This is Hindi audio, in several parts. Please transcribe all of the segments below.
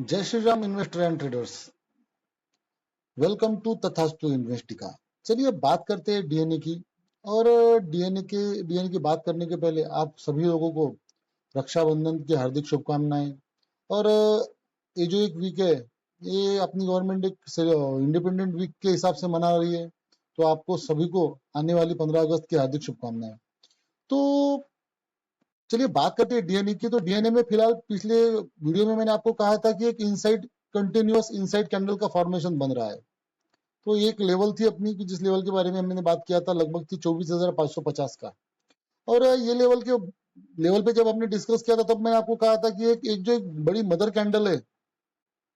जय Shri Ram investor and traders. Welcome to Tathastu Investica. चलिए बात करते हैं डीएनए की। और डीएनए की बात करने के पहले आप सभी लोगों को रक्षाबंधन की हार्दिक शुभकामनाएं। और ये जो एक वीक है, ये अपनी गवर्नमेंट एक इंडिपेंडेंट वीक के हिसाब से मना रही है, तो आपको सभी को आने वाली 15 अगस्त की हार्दिक शुभकामनाएं। तो चलिए बात करते हैं डीएनए की। तो डीएनए में फिलहाल पिछले वीडियो में मैंने आपको कहा था कि एक कंटिन्यूअस इनसाइड कैंडल का फॉर्मेशन बन रहा है। तो एक लेवल थी अपनी कि जिस लेवल के बारे में हमने बात किया था, लगभग थी 24,550 का। और ये लेवल पे जब हमने डिस्कस किया था, तब मैंने आपको कहा था कि एक जो एक बड़ी मदर कैंडल है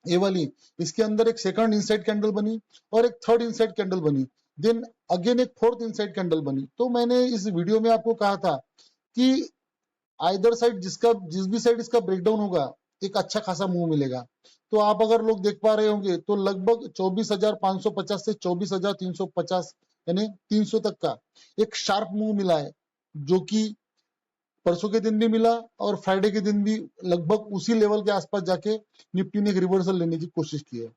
ये वाली, इसके अंदर एक सेकंड इनसाइड कैंडल बनी और एक थर्ड इनसाइड कैंडल बनी, देन अगेन एक फोर्थ इनसाइड कैंडल बनी। तो मैंने इस वीडियो में आपको कहा था कि आइदर साइड जिस भी साइड इसका ब्रेकडाउन होगा, एक अच्छा खासा मूव मिलेगा। तो आप अगर लोग देख पा रहे होंगे तो लगभग 24,550 से 24,350 यानी 300 तक का एक शार्प मूव मिला है, जो कि परसों के दिन भी मिला और फ्राइडे के दिन भी लगभग उसी लेवल के आसपास जाके निफ्टी ने एक रिवर्सल लेने की कोशिश की है।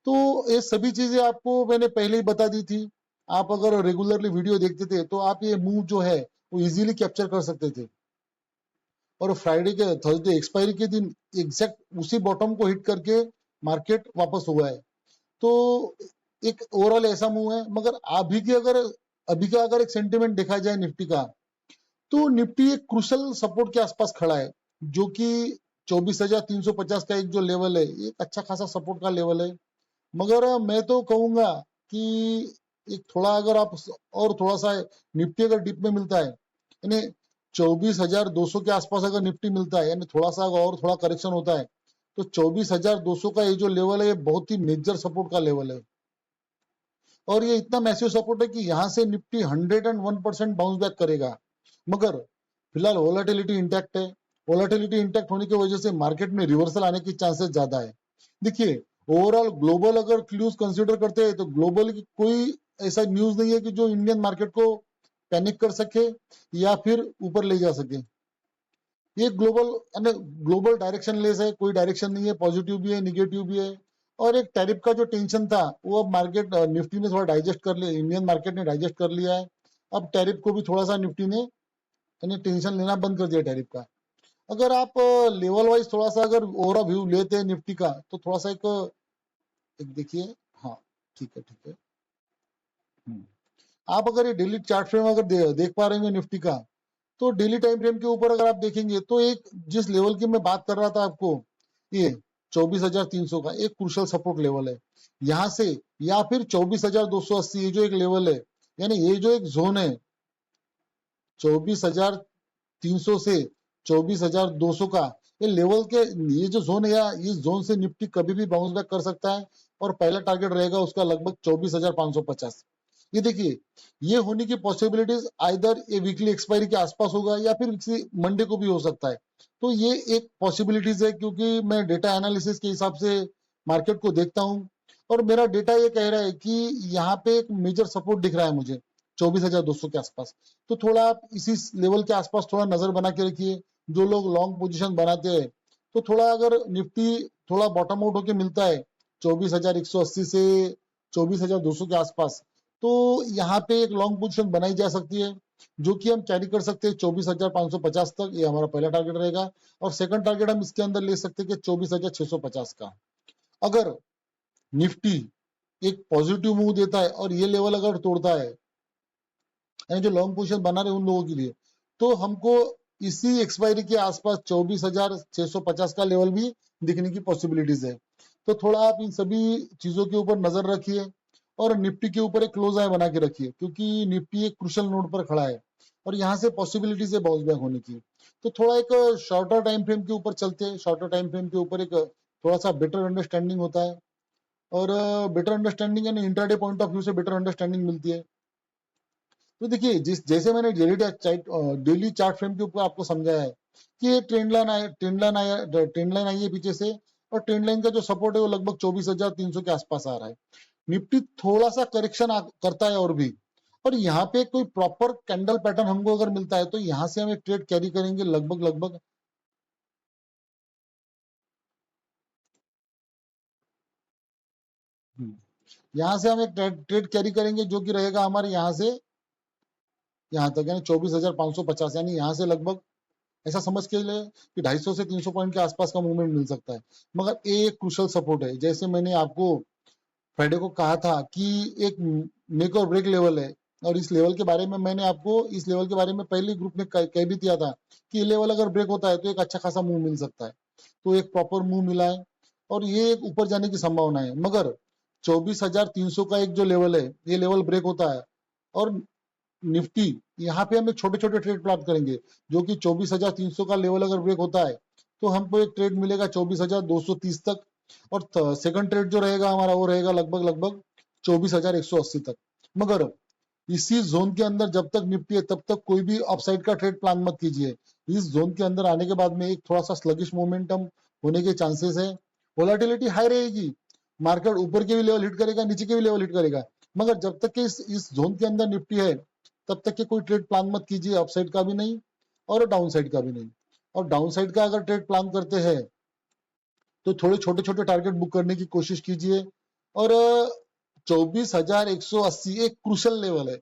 तो ये सभी चीजें आपको मैंने पहले ही बता दी थी। आप अगर रेगुलरली वीडियो देखते थे तो आप ये मूव जो है वो इजीली कैप्चर कर सकते थे। और फ्राइडे के थर्सडे एक्सपायरी के दिन एग्जैक्ट उसी बॉटम को हिट करके मार्केट वापस हुआ है। तो एक ओवरऑल ऐसा मूव है। मगर अभी का अगर एक सेंटिमेंट देखा जाए निफ्टी का, तो निफ्टी एक क्रूशल सपोर्ट के आसपास खड़ा है, जो कि 24,350 का एक जो लेवल है, एक अच्छा खासा सपोर्ट का लेवल है। मगर मैं तो कहूंगा कि एक थोड़ा अगर आप और थोड़ा सा निफ्टी अगर डिप में मिलता है, यानी 24,200 के आसपास अगर निफ्टी मिलता है, यानी थोड़ा सा और थोड़ा करेक्शन होता है, तो 24,200 का ये जो लेवल है, ये बहुत ही मेजर सपोर्ट का लेवल है। और ये इतना मैसिव सपोर्ट है कि यहां से निफ्टी 101% बाउंस बैक करेगा। मगर फिलहाल वोलेटिलिटी इंटैक्ट है। वोलेटिलिटी इंटैक्ट होने की वजह से मार्केट में रिवर्सल आने की चांसेस ज्यादा है। देखिए, ओवरऑल ग्लोबल अगर क्लूज कंसीडर करते हैं तो ग्लोबल की कोई ऐसा न्यूज नहीं है कि जो इंडियन मार्केट को पैनिक कर सके या फिर ऊपर ले जा सके। ये ग्लोबल डायरेक्शन लेस है, कोई डायरेक्शन नहीं है, पॉजिटिव भी है निगेटिव भी है। और एक टैरिफ का जो टेंशन था वो अब मार्केट निफ्टी ने थोड़ा डाइजेस्ट कर लिया, इंडियन मार्केट ने डाइजेस्ट कर लिया है। अब टैरिफ को भी थोड़ा सा निफ्टी ने यानी टेंशन लेना बंद कर दिया टैरिफ का। अगर आप लेवल वाइज थोड़ा सा अगर ओवरऑल व्यू लेते हैं निफ्टी का, तो थोड़ा सा एक देखिए। हाँ, ठीक है ठीक है। आप अगर ये डेली चार्ट फ्रेम अगर देख पा रहे हैं निफ्टी का, तो डेली टाइम फ्रेम के ऊपर अगर आप देखेंगे तो एक जिस लेवल की मैं बात कर रहा था आपको, ये 24,300 का एक क्रूशल सपोर्ट लेवल है। यहां से या फिर 24,280 ये जो एक लेवल है, यानी ये जो एक जोन है 24,300 से 24,200 का, ये लेवल के ये जो जोन है, या इस जोन से निफ्टी कभी भी बाउंस बैक कर सकता है। और पहला टारगेट रहेगा उसका लगभग 24,550। ये देखिए, ये होने की पॉसिबिलिटीज आइदर ये वीकली एक्सपायरी के आसपास होगा या फिर किसी मंडे को भी हो सकता है। तो ये एक पॉसिबिलिटीज है, क्योंकि मैं डेटा एनालिसिस के हिसाब से मार्केट को देखता हूं और मेरा डेटा ये कह रहा है कि यहाँ पे एक मेजर सपोर्ट दिख रहा है मुझे 24,200 के आसपास। तो थोड़ा आप इसी लेवल के आसपास थोड़ा नजर बना के रखिए। जो लोग लॉन्ग पोजीशन बनाते हैं, तो थोड़ा अगर निफ्टी थोड़ा बॉटम आउट होके मिलता है 24,180 से 24,200 के आसपास, तो यहाँ पे एक लॉन्ग पोजीशन बनाई जा सकती है, जो कि हम कैरी कर सकते हैं 24,550 तक। ये हमारा पहला टारगेट रहेगा। और सेकंड टारगेट हम इसके अंदर ले सकते हैं कि 24,650 का। अगर निफ्टी एक पॉजिटिव मूव देता है और ये लेवल अगर तोड़ता है, यानी जो लॉन्ग पोजीशन बना रहे उन लोगों के लिए, तो हमको इसी एक्सपायरी के आसपास 24,650 का लेवल भी दिखने की पॉसिबिलिटीज है। तो थोड़ा आप इन सभी चीजों के ऊपर नजर रखिए और निफ्टी के ऊपर एक क्लोज आई बना के रखिए, क्योंकि निफ्टी एक क्रुशियल नोड पर खड़ा है और यहाँ से पॉसिबिलिटीज है बाउंस बैक होने की। तो थोड़ा एक शॉर्टर टाइम फ्रेम के ऊपर चलते हैं। शॉर्टर टाइम फ्रेम के ऊपर एक थोड़ा सा बेटर अंडरस्टैंडिंग होता है, और बेटर अंडरस्टैंडिंग यानी इंट्राडे पॉइंट ऑफ व्यू से बेटर अंडरस्टैंडिंग मिलती है। तो देखिए, जैसे मैंने डेली चार्ट फ्रेम के ऊपर आपको समझाया है कि ये ट्रेंड लाइन आई है पीछे से, और ट्रेंड लाइन का जो सपोर्ट है वो लगभग 24,300 के आसपास आ रहा है। निफ्टी थोड़ा सा करेक्शन करता है और भी, और यहाँ पे कोई प्रॉपर कैंडल पैटर्न हमको अगर मिलता है, तो यहाँ से हम एक ट्रेड कैरी करेंगे लगभग लगभग यहाँ से हम एक ट्रेड कैरी करेंगे जो कि रहेगा हमारे यहाँ से यहाँ तक, यानी 24,550, यानी यहाँ से लगभग ऐसा समझ के लिए कि 250 से 300 पॉइंट के आसपास का मूवमेंट मिल सकता है। मगर एक क्रूशल सपोर्ट है, जैसे मैंने आपको फ्राइडे को कहा था कि एक मेक और ब्रेक लेवल है, और इस लेवल के बारे में मैंने आपको इस लेवल के बारे में पहले ग्रुप में कह भी दिया था कि ये लेवल अगर ब्रेक होता है तो एक अच्छा खासा मूव मिल सकता है। तो एक प्रॉपर मूव मिला है और ये एक ऊपर जाने की संभावना है। मगर 24,300 का एक जो लेवल है, ये लेवल ब्रेक होता है और निफ्टी यहाँ पे हम एक छोटे छोटे ट्रेड प्लान करेंगे, जो कि 24,300 का लेवल अगर ब्रेक होता है तो हमको एक ट्रेड मिलेगा 24,230 तक, और सेकंड ट्रेड जो रहेगा हमारा वो रहेगा लगभग 24,180 तक। मगर इसी जोन के अंदर जब तक निफ्टी है तब तक कोई भी अपसाइड का ट्रेड प्लान मत कीजिए। इस जोन के अंदर आने के बाद में एक थोड़ा सा स्लगिश मोमेंटम होने के चांसेस है, वोलेटिलिटी हाई रहेगी, मार्केट ऊपर के भी लेवल हिट करेगा, नीचे के भी लेवल हिट करेगा। मगर जब तक कि इस जोन के अंदर निफ्टी है तब तक के कोई ट्रेड प्लान मत कीजिए, अपसाइड का भी नहीं और डाउन साइड का भी नहीं। और डाउन साइड का अगर ट्रेड प्लान करते हैं तो थोड़े छोटे छोटे टारगेट बुक करने की कोशिश कीजिए। और 24,180 एक क्रूशल लेवल है,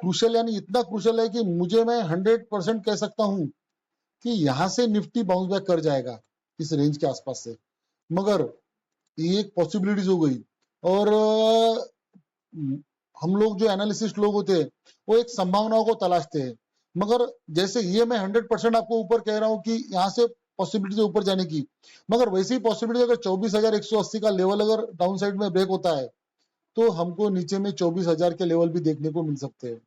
क्रूशल यानी इतना क्रूशल है कि मुझे मैं 100% कह सकता हूं कि यहां से निफ्टी बाउंस बैक कर जाएगा इस रेंज के आसपास से। मगर ये एक पॉसिबिलिटीज हो गई। और हम लोग जो एनालिसिस्ट लोग होते हैं वो एक संभावनाओं को तलाशते हैं। मगर जैसे ये मैं 100% आपको ऊपर कह रहा हूं कि यहाँ से पॉसिबिलिटी ऊपर जाने की, मगर वैसी ही पॉसिबिलिटी अगर 24,180 का लेवल अगर डाउन साइड में ब्रेक होता है तो हमको नीचे में 24,000 के लेवल भी देखने को मिल सकते हैं।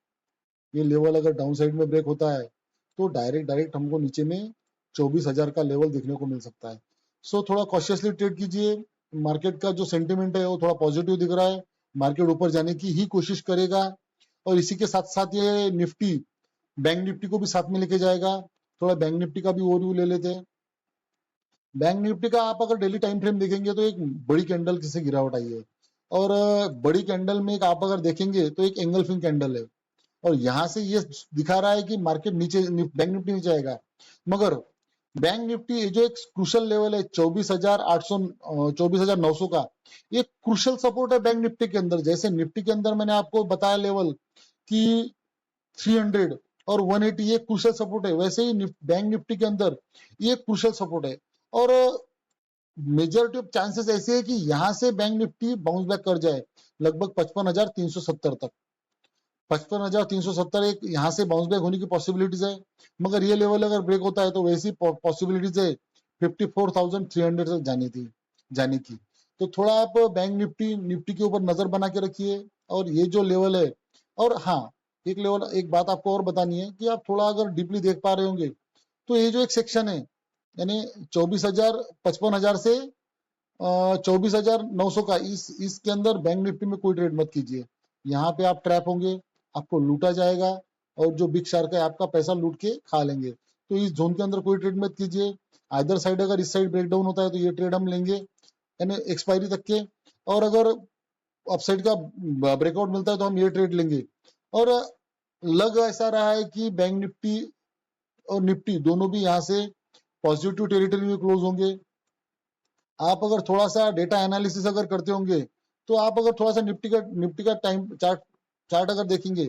ये लेवल अगर डाउन साइड में ब्रेक होता है तो डायरेक्ट हमको नीचे में 24,000 का लेवल देखने को मिल सकता है। सो थोड़ा कॉशियसली ट्रेड कीजिए। मार्केट का जो सेंटिमेंट है वो थोड़ा पॉजिटिव दिख रहा है, मार्केट ऊपर जाने की ही कोशिश करेगा। और इसी के साथ साथ ये निफ्टी बैंक निफ्टी को भी साथ में लेके जाएगा। थोड़ा बैंक निफ्टी का भी ओवरव्यू ले लेते हैं। बैंक निफ्टी का आप अगर डेली टाइम फ्रेम देखेंगे तो एक बड़ी कैंडल से गिरावट आई है, और बड़ी कैंडल में एक आप अगर देखेंगे तो एक एंगल्फिंग कैंडल है, और यहां से ये दिखा रहा है कि मार्केट नीचे, बैंक निफ्टी नीचे आएगा। मगर बैंक निफ्टी जो एक क्रूशल लेवल है 24,800 24,900 का, ये क्रूशल सपोर्ट है बैंक निफ्टी के अंदर। जैसे निफ्टी के अंदर मैंने आपको बताया लेवल कि 300 और 180 ये क्रूशल सपोर्ट है, वैसे ही बैंक निफ्टी के अंदर ये क्रूशल सपोर्ट है। और मेजॉरिटी ऑफ चांसेस ऐसे है कि यहां से बैंक निफ्टी बाउंस बैक कर जाए लगभग 55,370 तक। 55,370 एक यहाँ से बाउंस बैक होने की पॉसिबिलिटीज है। मगर ये लेवल अगर ब्रेक होता है तो वैसी पॉसिबिलिटीज है 54,300 तक जाने की। तो थोड़ा आप बैंक निफ्टी के ऊपर नजर बना के रखिए। और ये जो लेवल है, और हाँ एक बात आपको और बतानी है कि आप थोड़ा अगर डीपली देख पा रहे होंगे तो ये जो एक सेक्शन है यानी 24,000 55,000 से 24,900 का, इसके अंदर बैंक निफ्टी में कोई ट्रेड मत कीजिए। यहाँ पे आप ट्रैप होंगे, आपको लूटा जाएगा, और जो बिग शार्क है आपका पैसा लूट के खा लेंगे। तो इस जोन के अंदर कोई ट्रेड मत कीजिए। आइदर साइड अगर इस साइड ब्रेकडाउन होता है तो ये ट्रेड हम लेंगे यानी एक्सपायरी तक के, और अगर अपसाइड का ब्रेकआउट मिलता है तो हम ये ट्रेड लेंगे। और लग ऐसा रहा है कि बैंक निफ्टी और निफ्टी दोनों भी यहाँ से पॉजिटिव टेरिटरी में क्लोज होंगे। आप अगर थोड़ा सा डेटा एनालिसिस अगर करते होंगे तो आप अगर थोड़ा सा निफ्टी का टाइम चार्ट अगर देखेंगे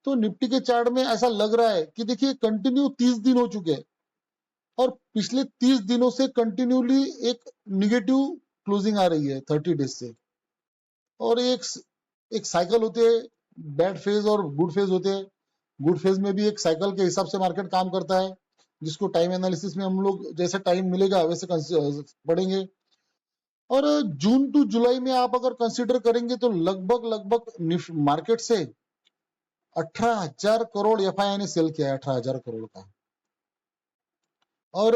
तो निफ्टी के चार्ट में ऐसा लग रहा है कि देखिए कंटिन्यू 30 दिन हो चुके हैं, और पिछले 30 दिनों से कंटिन्यूली एक निगेटिव क्लोजिंग आ रही है 30 डेज से। और एक साइकिल होते है, बैड फेज और गुड फेज होते हैं। गुड फेज में भी एक साइकिल के हिसाब से मार्केट काम करता है, जिसको टाइम एनालिसिस में हम लोग जैसे टाइम मिलेगा वैसे पढ़ेंगे। और जून टू जुलाई में आप अगर कंसीडर करेंगे तो लगभग मार्केट से 18,000 करोड़ एफआईआई ने सेल किया है, 18,000 करोड़ का। और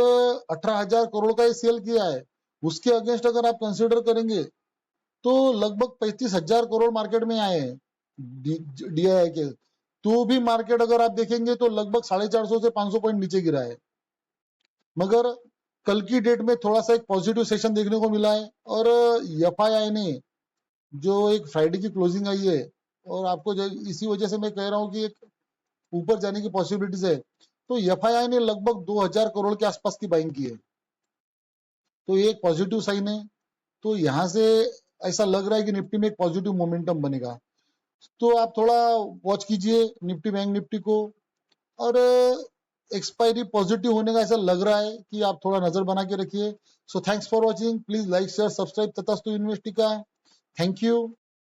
18,000 करोड़ का ये सेल किया है, उसके अगेंस्ट अगर आप कंसीडर करेंगे तो लगभग 35,000 करोड़ मार्केट में आए हैं डीआईआई के। तो भी मार्केट अगर आप देखेंगे तो लगभग 450 से 500 पॉइंट नीचे गिरा है। मगर कल की डेट में थोड़ा सा एक पॉजिटिव सेशन देखने को मिला है, और एफआईआई ने जो एक फ्राइडे की क्लोजिंग आई है, और आपको जो इसी वजह से मैं कह रहा हूं कि एक ऊपर जाने की पॉसिबिलिटीज है, तो एफआईआई ने लगभग 2,000 करोड़ के आसपास की बाइंग की है। तो ये एक पॉजिटिव साइन है। तो यहाँ से ऐसा लग रहा है कि निफ्टी में एक पॉजिटिव मोमेंटम बनेगा, तो आप थोड़ा वॉच कीजिए निफ्टी बैंक निफ्टी को। और एक्सपायरी पॉजिटिव होने का ऐसा लग रहा है कि आप थोड़ा नजर बना के रखिए। So thanks for watching, please like share subscribe तथास्तु इन्वेस्टिका। Thank you.